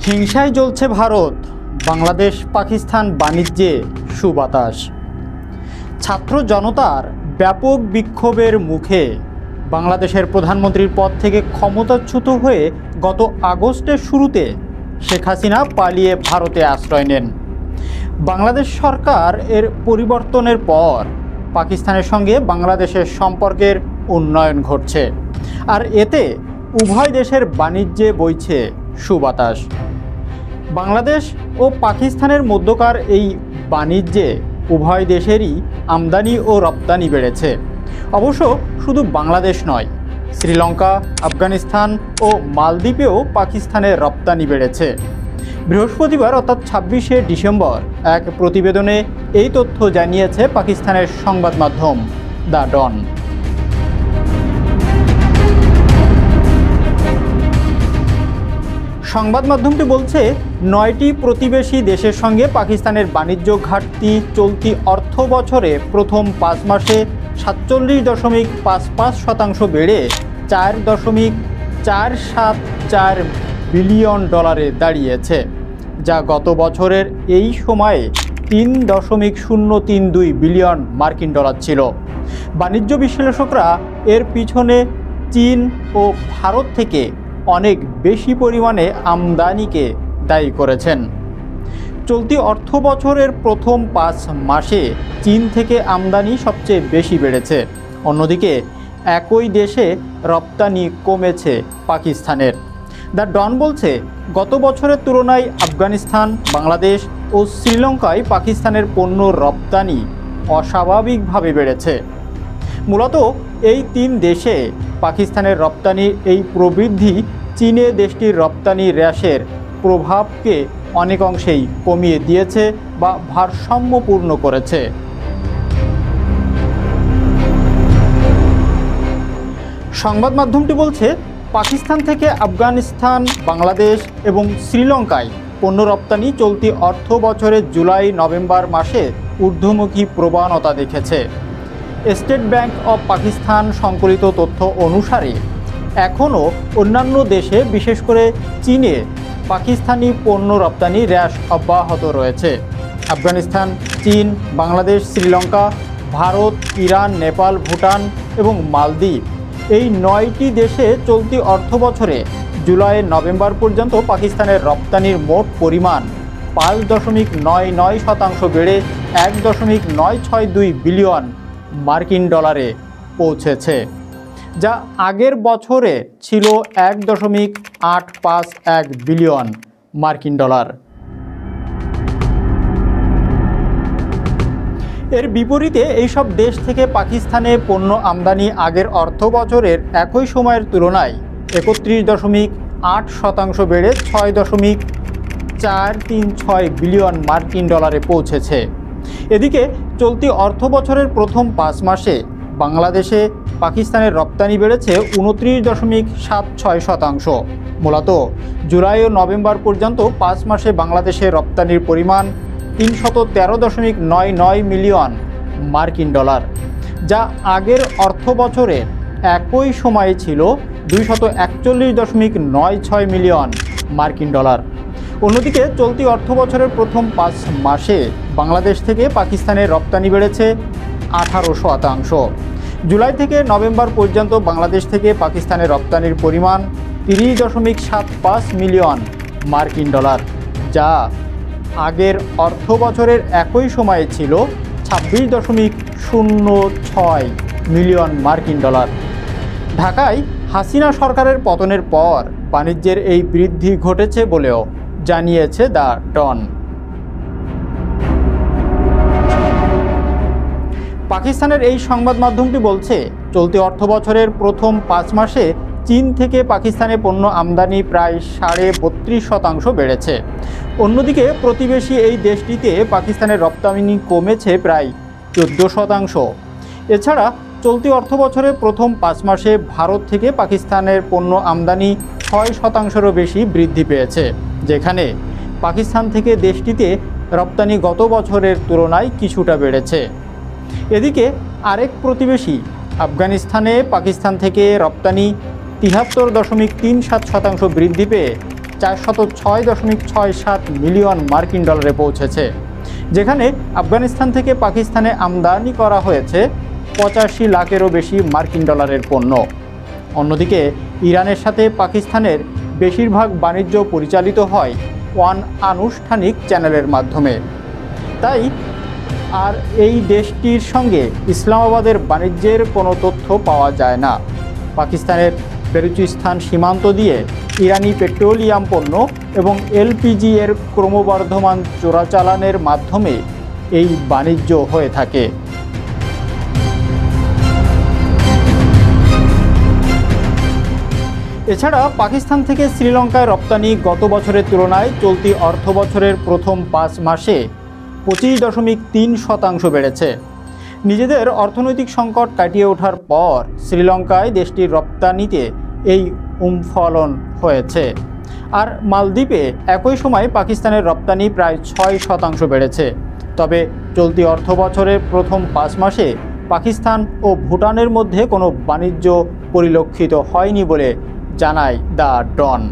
হিংসায় জ্বলছে ভারত, বাংলাদেশ পাকিস্তান বাণিজ্যে সুবাতাস। ছাত্র জনতার ব্যাপক বিক্ষোভের মুখে বাংলাদেশের প্রধানমন্ত্রীর পদ থেকে ক্ষমতাচ্যুত হয়ে গত আগস্টের শুরুতে শেখ হাসিনা পালিয়ে ভারতে আশ্রয় নেন। বাংলাদেশ সরকার এর পরিবর্তনের পর পাকিস্তানের সঙ্গে বাংলাদেশের সম্পর্কের উন্নয়ন ঘটছে, আর এতে উভয় দেশের বাণিজ্যে বইছে সুবাতাস। বাংলাদেশ ও পাকিস্তানের মধ্যকার এই বাণিজ্যে উভয় দেশেরই আমদানি ও রপ্তানি বেড়েছে। অবশ্য শুধু বাংলাদেশ নয়, শ্রীলঙ্কা, আফগানিস্তান ও মালদ্বীপেও পাকিস্তানের রপ্তানি বেড়েছে। বৃহস্পতিবার অর্থাৎ 26শে ডিসেম্বর এক প্রতিবেদনে এই তথ্য জানিয়েছে পাকিস্তানের সংবাদ মাধ্যম দ্য ডন। সংবাদ মাধ্যমটি বলছে, 9টি প্রতিবেশী দেশের সঙ্গে পাকিস্তানের বাণিজ্য ঘাটতি চলতি অর্থ বছরে প্রথম 5 মাসে 47.55% বেড়ে $4.474 বিলিয়ন দাঁড়িয়েছে, যা গত বছরের এই সময়ে $3.032 বিলিয়ন মার্কিন ডলার ছিল। বাণিজ্য বিশ্লেষকরা এর পিছনে চীন ও ভারত থেকে অনেক বেশি পরিমাণে আমদানিকে দায়ী করেছেন। চলতি অর্থ বছরের প্রথম 5 মাসে চীন থেকে আমদানি সবচেয়ে বেশি বেড়েছে। অন্যদিকে একই দেশে রপ্তানি কমেছে পাকিস্তানের। দ্য ডন বলছে, গত বছরের তুলনায় আফগানিস্তান, বাংলাদেশ ও শ্রীলঙ্কায় পাকিস্তানের পণ্য রপ্তানি অস্বাভাবিকভাবে বেড়েছে। মূলত এই 3 দেশে পাকিস্তানের রপ্তানির এই প্রবৃদ্ধি চীনে দেশটির রপ্তানি হ্রাসের প্রভাবকে অনেকাংশেই কমিয়ে দিয়েছে বা ভারসাম্যপূর্ণ করেছে। সংবাদ মাধ্যমটি বলছে, পাকিস্তান থেকে আফগানিস্তান, বাংলাদেশ এবং শ্রীলঙ্কায় পণ্য রপ্তানি চলতি অর্থ বছরের জুলাই-নভেম্বর মাসে ঊর্ধ্বমুখী প্রবণতা দেখেছে। স্টেট ব্যাংক অব পাকিস্তান সংকলিত তথ্য অনুসারে এখনও অন্যান্য দেশে, বিশেষ করে চীনে পাকিস্তানি পণ্য রপ্তানি হ্রাস অব্যাহত রয়েছে। আফগানিস্তান, চীন, বাংলাদেশ, শ্রীলঙ্কা, ভারত, ইরান, নেপাল, ভুটান এবং মালদ্বীপ, এই 9টি দেশে চলতি অর্থ বছরে জুলাই-নভেম্বর পর্যন্ত পাকিস্তানের রপ্তানির মোট পরিমাণ 5.99% বেড়ে $1.962 বিলিয়ন মার্কিন ডলারে পৌঁছেছে, যা আগের বছরে ছিল $1.851 বিলিয়ন মার্কিন ডলার। এর বিপরীতে এইসব দেশ থেকে পাকিস্তানে পণ্য আমদানি আগের অর্থ বছরের একই সময়ের তুলনায় 31.8% বেড়ে $6.436 বিলিয়ন মার্কিন ডলারে পৌঁছেছে। এদিকে চলতি অর্থ বছরের প্রথম 5 মাসে বাংলাদেশে পাকিস্তানের রপ্তানি বেড়েছে 29.76%। মূলত জুলাই ও নভেম্বর পর্যন্ত 5 মাসে বাংলাদেশের রপ্তানির পরিমাণ 313.99 মিলিয়ন মার্কিন ডলার, যা আগের অর্থ বছরের একই সময়ে ছিল 241.96 মিলিয়ন মার্কিন ডলার। অন্যদিকে চলতি অর্থ বছরের প্রথম 5 মাসে বাংলাদেশ থেকে পাকিস্তানের রপ্তানি বেড়েছে 18%। জুলাই থেকে নভেম্বর পর্যন্ত বাংলাদেশ থেকে পাকিস্তানের রপ্তানির পরিমাণ 30.75 মিলিয়ন মার্কিন ডলার, যা আগের অর্থ বছরের একই সময়ে ছিল 26.06 মিলিয়ন মার্কিন ডলার। ঢাকায় হাসিনা সরকারের পতনের পর বাণিজ্যের এই বৃদ্ধি ঘটেছে বলেও জানিয়েছে দ্য ডন। পাকিস্তানের এই সংবাদ মাধ্যমটি বলছে, চলতি অর্থ বছরের প্রথম 5 মাসে চীন থেকে পাকিস্তানে পণ্য আমদানি প্রায় 32.5% বেড়েছে। অন্যদিকে প্রতিবেশী এই দেশটিতে পাকিস্তানের রপ্তানি কমেছে প্রায় 14%। এছাড়া চলতি অর্থ বছরের প্রথম 5 মাসে ভারত থেকে পাকিস্তানের পণ্য আমদানি 6%-এরও বেশি বৃদ্ধি পেয়েছে, যেখানে পাকিস্তান থেকে দেশটিতে রপ্তানি গত বছরের তুলনায় কিছুটা বেড়েছে। এদিকে আরেক প্রতিবেশী আফগানিস্তানে পাকিস্তান থেকে রপ্তানি 73.37% বৃদ্ধি পেয়ে $406.67 মিলিয়ন মার্কিন ডলারে পৌঁছেছে, যেখানে আফগানিস্তান থেকে পাকিস্তানে আমদানি করা হয়েছে 85 লাখেরও বেশি মার্কিন ডলারের পণ্য। অন্যদিকে ইরানের সাথে পাকিস্তানের বেশিরভাগ বাণিজ্য পরিচালিত হয় অনানুষ্ঠানিক চ্যানেলের মাধ্যমে। তাই আর এই দেশটির সঙ্গে ইসলামাবাদের বাণিজ্যের কোনো তথ্য পাওয়া যায় না। পাকিস্তানের বেলুচিস্তান সীমান্ত দিয়ে ইরানি পেট্রোলিয়াম পণ্য এবং এলপিজি এর ক্রমবর্ধমান চোরাচালানের মাধ্যমে এই বাণিজ্য হয়ে থাকে। এছাড়া পাকিস্তান থেকে শ্রীলঙ্কায় রপ্তানি গত বছরের তুলনায় চলতি অর্থবছরের প্রথম 5 মাসে 25.3% বেড়েছে। নিজেদের অর্থনৈতিক সংকট কাটিয়ে ওঠার পর শ্রীলঙ্কায় দেশটির রপ্তানিতে এই উম্ফলন হয়েছে। আর মালদ্বীপে একই সময় পাকিস্তানের রপ্তানি প্রায় 6% বেড়েছে। তবে চলতি অর্থবছরের প্রথম 5 মাসে পাকিস্তান ও ভুটানের মধ্যে কোনো বাণিজ্য পরিলক্ষিত হয়নি বলে জানায় দ্য ডন।